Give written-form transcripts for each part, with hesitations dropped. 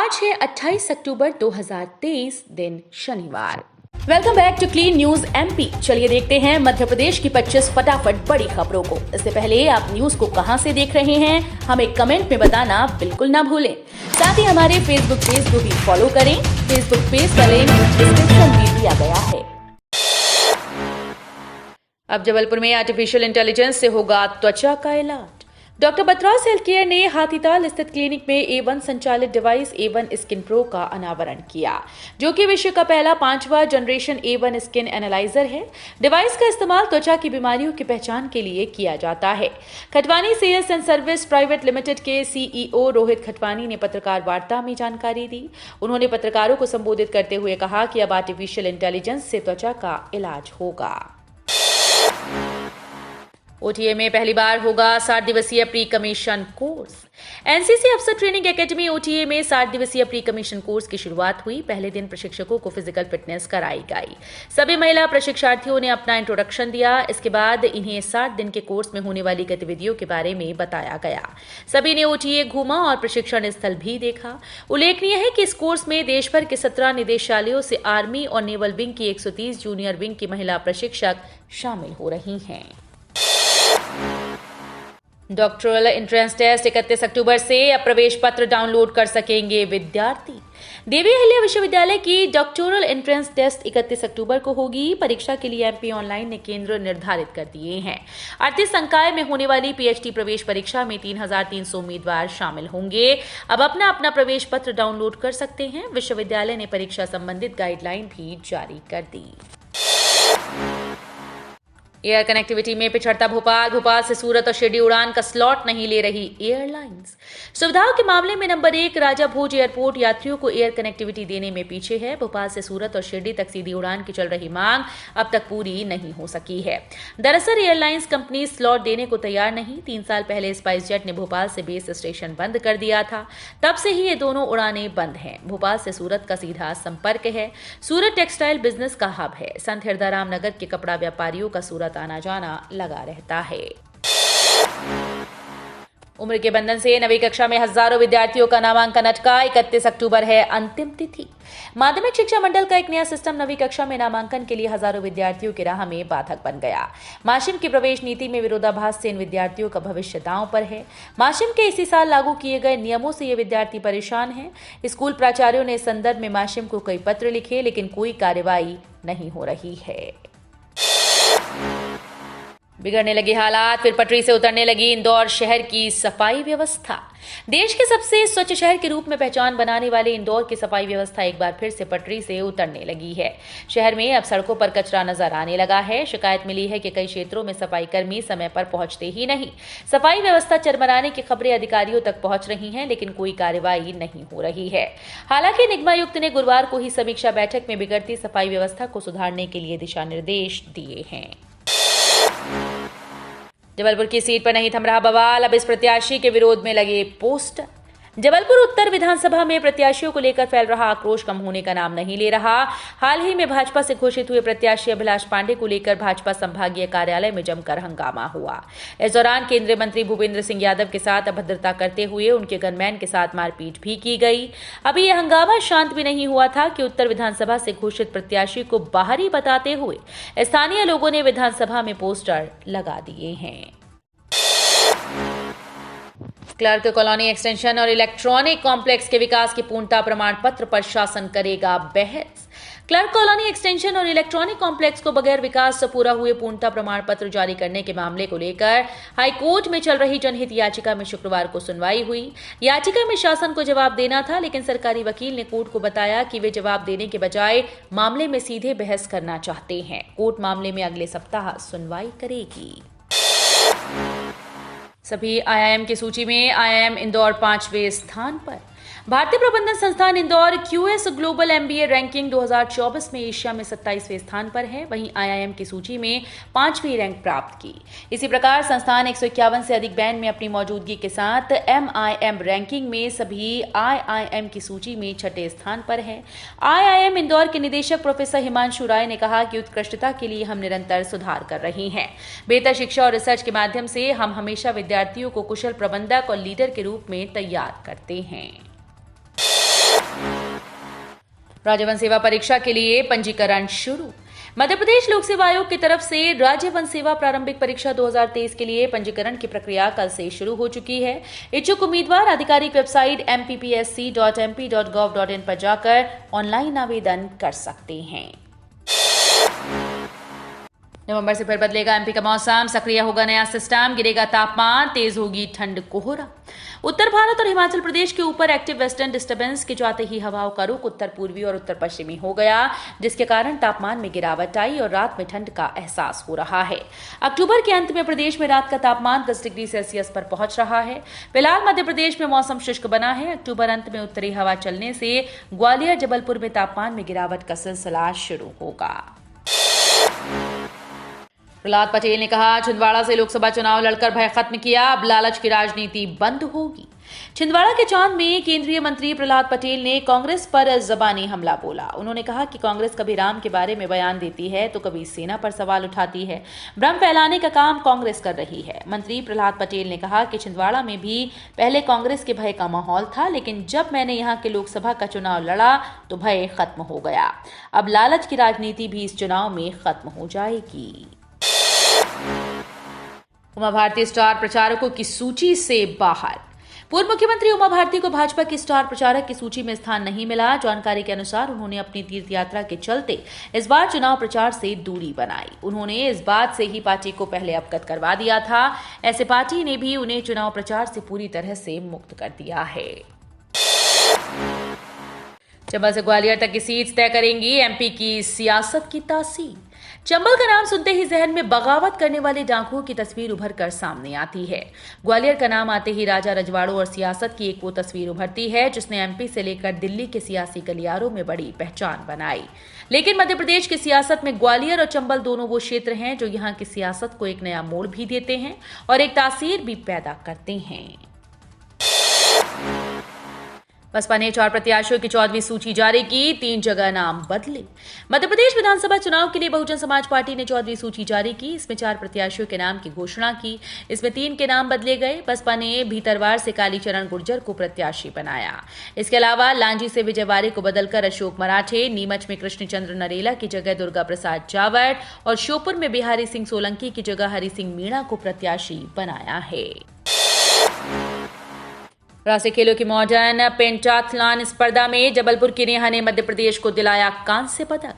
आज है 28 अक्टूबर 2023, दिन शनिवार। Welcome back to Clean News MP. चलिए देखते हैं मध्य प्रदेश की 25 फटाफट बड़ी खबरों को। इससे पहले आप न्यूज को कहां से देख रहे हैं, हमें कमेंट में बताना बिल्कुल ना भूलें। साथ ही हमारे फेसबुक पेज को भी फॉलो करें। फेसबुक पेज का लिंक डिस्क्रिप्शन में दिया गया है। अब जबलपुर में आर्टिफिशियल इंटेलिजेंस से होगा त्वचा का इलाज। डॉक्टर बतरास हेल्थ केयर ने हाथीताल स्थित क्लिनिक में A1 संचालित डिवाइस A1 स्किन प्रो का अनावरण किया, जो कि विश्व का पहला 5वां जनरेशन A1 स्किन एनालाइजर है। डिवाइस का इस्तेमाल त्वचा की बीमारियों की पहचान के लिए किया जाता है। Khatwani sales and service private limited के CEO रोहित खटवानी ने पत्रकार वार्ता में जानकारी दी। उन्होंने पत्रकारों को संबोधित करते हुए कहा कि अब आर्टिफिशियल इंटेलिजेंस से त्वचा का इलाज होगा। OTA में पहली बार होगा 60 दिवसीय प्री कमीशन कोर्स। एनसीसी अफसर ट्रेनिंग एकेडमी OTA में 60 दिवसीय प्री कमीशन कोर्स की शुरुआत हुई। पहले दिन प्रशिक्षकों को फिजिकल फिटनेस कराई गई। सभी महिला प्रशिक्षार्थियों ने अपना इंट्रोडक्शन दिया। इसके बाद इन्हें 60 दिन के कोर्स में होने वाली गतिविधियों के बारे में बताया गया। सभी ने OTA घूमा और प्रशिक्षण स्थल भी देखा। उल्लेखनीय है कि इस कोर्स में देश भर के 17 निदेशालयों से आर्मी और नेवल विंग की 130 जूनियर विंग की महिला प्रशिक्षक शामिल हो रही हैं। डॉक्टरल एंट्रेंस टेस्ट 31 अक्टूबर से अब प्रवेश पत्र डाउनलोड कर सकेंगे विद्यार्थी। देवी अहिल्या विश्वविद्यालय की डॉक्टोरल एंट्रेंस टेस्ट 31 अक्टूबर को होगी। परीक्षा के लिए एमपी ऑनलाइन ने केंद्र निर्धारित कर दिए हैं। 38 संकाय में होने वाली PhD प्रवेश परीक्षा में 3,300 उम्मीदवार शामिल होंगे। अब अपना प्रवेश पत्र डाउनलोड कर सकते हैं। विश्वविद्यालय ने परीक्षा संबंधित गाइडलाइन भी जारी कर दी। एयर कनेक्टिविटी में पिछड़ता भोपाल से सूरत और शिरडी उड़ान का स्लॉट नहीं ले रही एयरलाइंस। सुविधाओं के मामले में नंबर 1 राजा भोज एयरपोर्ट यात्रियों को एयर कनेक्टिविटी देने में पीछे है। भोपाल से सूरत और शिरडी तक सीधी उड़ान की चल रही मांग अब तक पूरी नहीं हो सकी है। दरअसल एयरलाइंस कंपनी स्लॉट देने को तैयार नहीं। 3 साल पहले स्पाइसजेट ने भोपाल से बेस स्टेशन बंद कर दिया था। तब से ही ये दोनों उड़ानें बंद हैं। भोपाल से सूरत का सीधा संपर्क है। सूरत टेक्सटाइल बिजनेस का हब है। संत हिरदाराम नगर के कपड़ा व्यापारियों का सूरत आना जाना लगा रहता है। उम्र के बंधन से नवीं कक्षा में हजारों विद्यार्थियों का नामांकन अटका। 31 अक्टूबर है अंतिम तिथि। माध्यमिक शिक्षा मंडल का एक नया सिस्टम नवीं कक्षा में नामांकन के लिए हजारों विद्यार्थियों की राह में बाधक बन गया। माशिम की प्रवेश नीति में विरोधाभास से इन विद्यार्थियों का भविष्य दांव पर है। माशिम के इसी साल लागू किए गए नियमों से ये विद्यार्थी परेशान हैं। स्कूल प्राचार्यों ने इस संदर्भ में माशिम को कई पत्र लिखे, लेकिन कोई कार्रवाई नहीं हो रही है। बिगड़ने लगे हालात, फिर पटरी से उतरने लगी इंदौर शहर की सफाई व्यवस्था। देश के सबसे स्वच्छ शहर के रूप में पहचान बनाने वाले इंदौर की सफाई व्यवस्था एक बार फिर से पटरी से उतरने लगी है। शहर में अब सड़कों पर कचरा नजर आने लगा है। शिकायत मिली है कि कई क्षेत्रों में सफाई कर्मी समय पर पहुंचते ही नहीं। सफाई व्यवस्था चरमराने की खबरें अधिकारियों तक पहुंच रही हैं, लेकिन कोई कार्रवाई नहीं हो रही है। हालांकि निगमायुक्त ने गुरुवार को ही समीक्षा बैठक में बिगड़ती सफाई व्यवस्था को सुधारने के लिए दिशा निर्देश दिए हैं। जबलपुर की सीट पर नहीं थम रहा बवाल, अब इस प्रत्याशी के विरोध में लगे पोस्टर। जबलपुर उत्तर विधानसभा में प्रत्याशियों को लेकर फैल रहा आक्रोश कम होने का नाम नहीं ले रहा। हाल ही में भाजपा से घोषित हुए प्रत्याशी अभिलाष पांडे को लेकर भाजपा संभागीय कार्यालय में जमकर हंगामा हुआ। इस दौरान केंद्रीय मंत्री भूपेंद्र सिंह यादव के साथ अभद्रता करते हुए उनके गनमैन के साथ मारपीट भी की गई। अभी यह हंगामा शांत भी नहीं हुआ था कि उत्तर विधानसभा से घोषित प्रत्याशी को बाहरी बताते हुए स्थानीय लोगों ने विधानसभा में पोस्टर लगा दिए हैं। क्लर्क कॉलोनी एक्सटेंशन और इलेक्ट्रॉनिक कॉम्प्लेक्स के विकास के पूर्णता प्रमाण पत्र पर शासन करेगा बहस। क्लर्क कॉलोनी एक्सटेंशन और इलेक्ट्रॉनिक कॉम्प्लेक्स को बगैर विकास से पूरा हुए पूर्णता प्रमाण पत्र जारी करने के मामले को लेकर हाईकोर्ट में चल रही जनहित याचिका में शुक्रवार को सुनवाई हुई। याचिका में शासन को जवाब देना था, लेकिन सरकारी वकील ने कोर्ट को बताया कि वे जवाब देने के बजाय मामले में सीधे बहस करना चाहते हैं। कोर्ट मामले में अगले सप्ताह सुनवाई करेगी। सभी IIM की सूची में IIM इंदौर 5वें स्थान पर। भारतीय प्रबंधन संस्थान Indore QS global MBA ranking 2024 में एशिया में 27वें स्थान पर है। वहीं IIM की सूची में 5वीं रैंक प्राप्त की। इसी प्रकार संस्थान 151 से अधिक बैंड में अपनी मौजूदगी के साथ MIM रैंकिंग में सभी IIM की सूची में 6ठे स्थान पर है। IIM इंदौर के निदेशक प्रोफेसर हिमांशु राय ने कहा कि उत्कृष्टता के लिए हम निरंतर सुधार कर रहे हैं। बेहतर शिक्षा और रिसर्च के माध्यम से हम हमेशा विद्यार्थियों को कुशल प्रबंधक और लीडर के रूप में तैयार करते हैं। राज्य वन सेवा परीक्षा के लिए पंजीकरण शुरू। मध्य प्रदेश लोक सेवा आयोग की तरफ से राज्य वन सेवा प्रारंभिक परीक्षा 2023 के लिए पंजीकरण की प्रक्रिया कल से शुरू हो चुकी है। इच्छुक उम्मीदवार आधिकारिक वेबसाइट mppsc.mp.gov.in पर जाकर ऑनलाइन आवेदन कर सकते हैं। नवंबर से फिर बदलेगा एमपी का मौसम, सक्रिय होगा नया सिस्टम, गिरेगा तापमान, तेज होगी ठंड कोहरा। उत्तर भारत और हिमाचल प्रदेश के ऊपर एक्टिव वेस्टर्न डिस्टर्बेंस के जाते ही हवाओं का रुख उत्तर पूर्वी और उत्तर पश्चिमी हो गया, जिसके कारण तापमान में गिरावट आई और रात में ठंड का एहसास हो रहा है। अक्टूबर के अंत में प्रदेश में रात का तापमान 10 डिग्री सेल्सियस पर पहुंच रहा है। फिलहाल मध्य प्रदेश में मौसम शुष्क बना है। अक्टूबर अंत में उत्तरी हवा चलने से ग्वालियर जबलपुर में तापमान में गिरावट का सिलसिला शुरू होगा। प्रहलाद पटेल ने कहा, छिंदवाड़ा से लोकसभा चुनाव लड़कर भय खत्म किया, अब लालच की राजनीति बंद होगी। छिंदवाड़ा के चांद में केंद्रीय मंत्री प्रहलाद पटेल ने कांग्रेस पर जबानी हमला बोला। उन्होंने कहा कि कांग्रेस कभी राम के बारे में बयान देती है तो कभी सेना पर सवाल उठाती है। भ्रम फैलाने का काम कांग्रेस कर रही है। मंत्री प्रहलाद पटेल ने कहा कि छिंदवाड़ा में भी पहले कांग्रेस के भय का माहौल था, लेकिन जब मैंने यहाँ के लोकसभा का चुनाव लड़ा तो भय खत्म हो गया। अब लालच की राजनीति भी इस चुनाव में खत्म हो जाएगी। उमा भारती स्टार प्रचारकों की सूची से बाहर। पूर्व मुख्यमंत्री उमा भारती को भाजपा के स्टार प्रचारक की सूची में स्थान नहीं मिला। जानकारी के अनुसार उन्होंने अपनी तीर्थ यात्रा के चलते इस बार चुनाव प्रचार से दूरी बनाई। उन्होंने इस बात से ही पार्टी को पहले अवगत करवा दिया था। ऐसे पार्टी ने भी उन्हें चुनाव प्रचार से पूरी तरह से मुक्त कर दिया है। चंबल से ग्वालियर तक की सीट तय करेंगी एमपी की सियासत की तासीर। चंबल का नाम सुनते ही जहन में बगावत करने वाले डाकुओं की तस्वीर उभर कर सामने आती है। ग्वालियर का नाम आते ही राजा रजवाड़ों और सियासत की एक वो तस्वीर उभरती है जिसने एमपी से लेकर दिल्ली के सियासी गलियारों में बड़ी पहचान बनाई। लेकिन मध्य प्रदेश की सियासत में ग्वालियर और चंबल दोनों वो क्षेत्र हैं जो यहाँ की सियासत को एक नया मोड़ भी देते हैं और एक तासीर भी पैदा करते हैं। बसपा ने 4 प्रत्याशियों की 14वीं सूची जारी की, 3 जगह नाम बदले। मध्य प्रदेश विधानसभा चुनाव के लिए बहुजन समाज पार्टी ने 14वीं सूची जारी की। इसमें 4 प्रत्याशियों के नाम की घोषणा की। इसमें 3 के नाम बदले गए। बसपा ने भीतरवार से कालीचरण गुर्जर को प्रत्याशी बनाया। इसके अलावा लांजी से विजयवारे को बदलकर अशोक मराठे, नीमच में कृष्णचंद्र नरेला की जगह दुर्गा प्रसाद जावड़ और श्योपुर में बिहारी सिंह सोलंकी की जगह हरि सिंह मीणा को प्रत्याशी बनाया है। राष्ट्रीय खेलों की मॉडर्न पेंटाथलॉन स्पर्धा में जबलपुर की नेहा ने मध्य प्रदेश को दिलाया कांस्य पदक।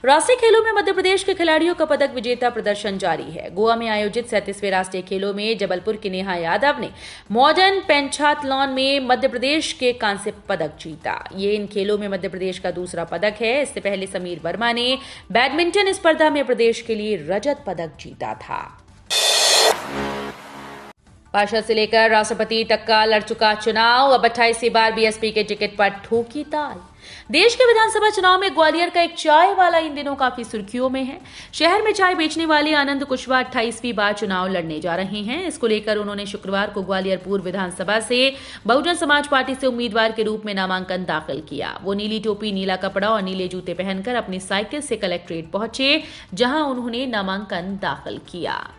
राष्ट्रीय खेलों में मध्य प्रदेश के खिलाड़ियों का पदक विजेता प्रदर्शन जारी है। गोवा में आयोजित 37वें राष्ट्रीय खेलों में जबलपुर की नेहा यादव ने मॉडर्न पेंटाथलॉन में मध्य प्रदेश के कांस्य पदक जीता। ये इन खेलों में मध्य प्रदेश का दूसरा पदक है। इससे पहले समीर वर्मा ने बैडमिंटन स्पर्धा में प्रदेश के लिए रजत पदक जीता था। पार्षद से लेकर राष्ट्रपति तक का लड़ चुका चुनाव, अब 28वीं बार बीएसपी के टिकट पर ठोकी ताल। देश के विधानसभा चुनाव में ग्वालियर का एक चाय वाला इन दिनों काफी सुर्खियों में है। शहर में चाय बेचने वाले आनंद कुशवाहा 28वीं बार चुनाव लड़ने जा रहे हैं। इसको लेकर उन्होंने शुक्रवार को ग्वालियर पूर्व विधानसभा से बहुजन समाज पार्टी से उम्मीदवार के रूप में नामांकन दाखिल किया। वो नीली टोपी, नीला कपड़ा और नीले जूते पहनकर अपनी साइकिल से कलेक्ट्रेट पहुंचे, जहां उन्होंने नामांकन दाखिल किया।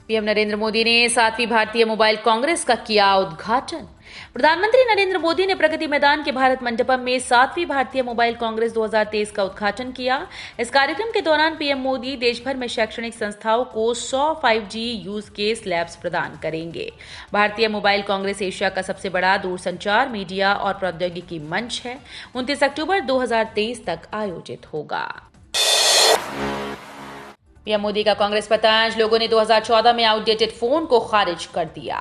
पीएम नरेंद्र मोदी ने 7वीं भारतीय मोबाइल कांग्रेस का किया उद्घाटन। प्रधानमंत्री नरेंद्र मोदी ने प्रगति मैदान के भारत मंडपम में 7वीं भारतीय मोबाइल कांग्रेस 2023 का उद्घाटन किया। इस कार्यक्रम के दौरान पीएम मोदी देश भर में शैक्षणिक संस्थाओं को 100 5G यूज केस लैब्स प्रदान करेंगे। भारतीय मोबाइल कांग्रेस एशिया का सबसे बड़ा दूरसंचार, मीडिया और प्रौद्योगिकी मंच है। 29 अक्टूबर 2023 तक आयोजित होगा। पीएम मोदी का कांग्रेस पतंज, लोगों ने 2014 में आउटडेटेड फोन को खारिज कर दिया।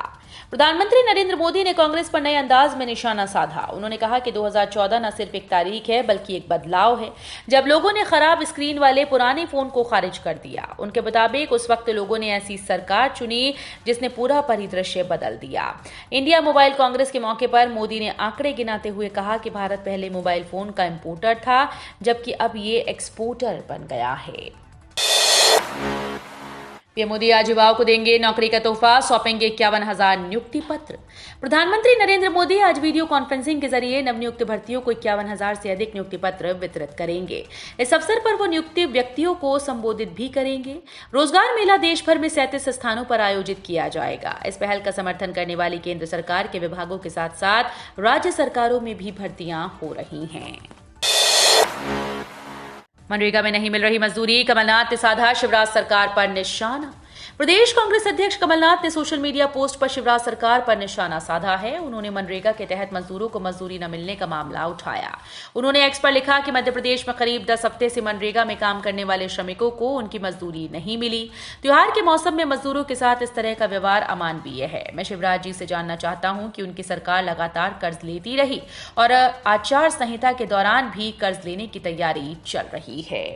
प्रधानमंत्री नरेंद्र मोदी ने कांग्रेस पर नए अंदाज में निशाना साधा। उन्होंने कहा कि 2014 न सिर्फ एक तारीख है बल्कि एक बदलाव है, जब लोगों ने खराब स्क्रीन वाले पुराने फोन को खारिज कर दिया। उनके मुताबिक उस वक्त लोगों ने ऐसी सरकार चुनी जिसने पूरा परिदृश्य बदल दिया। इंडिया मोबाइल कांग्रेस के मौके पर मोदी ने आंकड़े गिनाते हुए कहा कि भारत पहले मोबाइल फोन का इंपोर्टर था, जबकि अब ये एक्सपोर्टर बन गया है। पीएम मोदी आज युवाओं को देंगे नौकरी का तोहफा, सौंपेंगे 51,000 नियुक्ति पत्र। प्रधानमंत्री नरेंद्र मोदी आज वीडियो कॉन्फ्रेंसिंग के जरिए नवनियुक्त भर्तियों को 51,000 से अधिक नियुक्ति पत्र वितरित करेंगे। इस अवसर पर वो नियुक्त व्यक्तियों को संबोधित भी करेंगे। रोजगार मेला देश भर में 37 स्थानों पर आयोजित किया जाएगा। इस पहल का समर्थन करने वाली केंद्र सरकार के विभागों के साथ साथ राज्य सरकारों में भी भर्तियां हो रही हैं। मनरेगा में नहीं मिल रही मजदूरी, कमलनाथ ने साधा शिवराज सरकार पर निशाना। प्रदेश कांग्रेस अध्यक्ष कमलनाथ ने सोशल मीडिया पोस्ट पर शिवराज सरकार पर निशाना साधा है। उन्होंने मनरेगा के तहत मजदूरों को मजदूरी न मिलने का मामला उठाया। उन्होंने एक्स पर लिखा कि मध्य प्रदेश में करीब 10 हफ्ते से मनरेगा में काम करने वाले श्रमिकों को उनकी मजदूरी नहीं मिली। त्योहार के मौसम में मजदूरों के साथ इस तरह का व्यवहार अमानवीय है। मैं शिवराज जी से जानना चाहता हूं कि उनकी सरकार लगातार कर्ज लेती रही और आचार संहिता के दौरान भी कर्ज लेने की तैयारी चल रही है।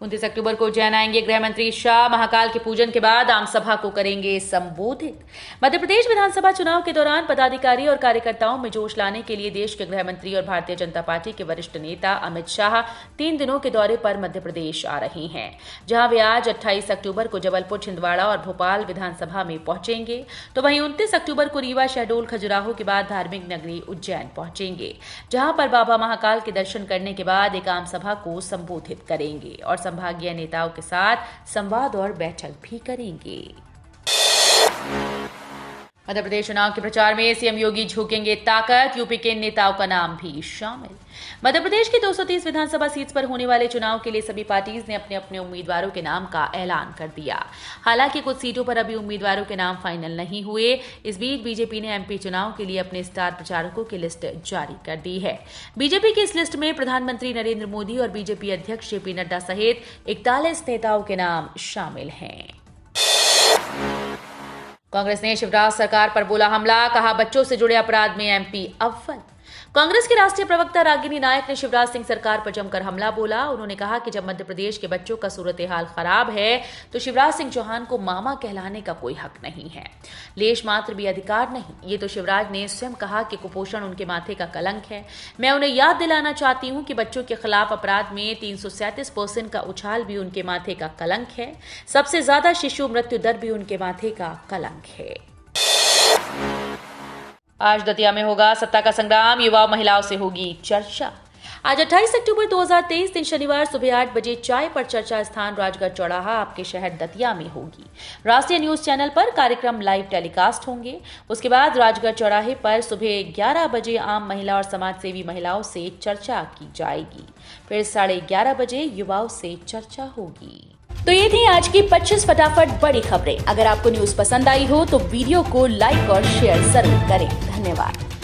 29 अक्टूबर को उज्जैन आएंगे गृह मंत्री शाह। महाकाल के पूजन के बाद आम सभा को करेंगे संबोधित। मध्य प्रदेश विधानसभा चुनाव के दौरान पदाधिकारी और कार्यकर्ताओं में जोश लाने के लिए देश के गृह मंत्री और भारतीय जनता पार्टी के वरिष्ठ नेता अमित शाह 3 दिनों के दौरे पर मध्य प्रदेश आ रहे हैं, जहां वे आज 28 अक्टूबर को जबलपुर, छिंदवाड़ा और भोपाल विधानसभा में पहुंचेंगे, तो वहीं 29 अक्टूबर को रीवा, शहडोल, खजुराहो के बाद धार्मिक नगरी उज्जैन पहुंचेंगे, जहां पर बाबा महाकाल के दर्शन करने के बाद एक आम सभा को संबोधित करेंगे और संभागीय नेताओं के साथ संवाद और बैठक भी करेंगे। मध्य प्रदेश चुनाव के प्रचार में सीएम योगी झोंकेंगे ताकत, यूपी के नेताओं का नाम भी शामिल। मध्य प्रदेश की 230 विधानसभा सीट पर होने वाले चुनाव के लिए सभी पार्टीज ने अपने अपने उम्मीदवारों के नाम का ऐलान कर दिया। हालांकि कुछ सीटों पर अभी उम्मीदवारों के नाम फाइनल नहीं हुए। इस बीच बीजेपी ने एमपी चुनाव के लिए अपने स्टार प्रचारकों की लिस्ट जारी कर दी है। बीजेपी की इस लिस्ट में प्रधानमंत्री नरेंद्र मोदी और बीजेपी अध्यक्ष जेपी नड्डा सहित 41 नेताओं के नाम शामिल हैं। कांग्रेस ने शिवराज सरकार पर बोला हमला, कहा बच्चों से जुड़े अपराध में एमपी अव्वल। कांग्रेस के राष्ट्रीय प्रवक्ता रागिनी नायक ने शिवराज सिंह सरकार पर जमकर हमला बोला। उन्होंने कहा कि जब मध्य प्रदेश के बच्चों का सूरत हाल खराब है तो शिवराज सिंह चौहान को मामा कहलाने का कोई हक नहीं है, लेश मात्र भी अधिकार नहीं। ये तो शिवराज ने स्वयं कहा कि कुपोषण उनके माथे का कलंक है। मैं उन्हें याद दिलाना चाहती हूं कि बच्चों के खिलाफ अपराध में 337% का उछाल भी उनके माथे का कलंक है। सबसे ज्यादा शिशु मृत्यु दर भी उनके माथे का कलंक है। आज दतिया में होगा सत्ता का संग्राम, युवा महिलाओं से होगी चर्चा। आज 28 अक्टूबर 2023 दिन शनिवार सुबह 8 बजे चाय पर चर्चा स्थान राजगढ़ चौराहा आपके शहर दतिया में होगी। राष्ट्रीय न्यूज चैनल पर कार्यक्रम लाइव टेलीकास्ट होंगे। उसके बाद राजगढ़ चौराहे पर सुबह 11 बजे आम महिला और समाजसेवी महिलाओं से चर्चा की जाएगी। फिर 11:30 बजे युवाओं से चर्चा होगी। तो ये थी आज की 25 फटाफट बड़ी खबरें। अगर आपको न्यूज पसंद आई हो तो वीडियो को लाइक और शेयर जरूर करें। धन्यवाद।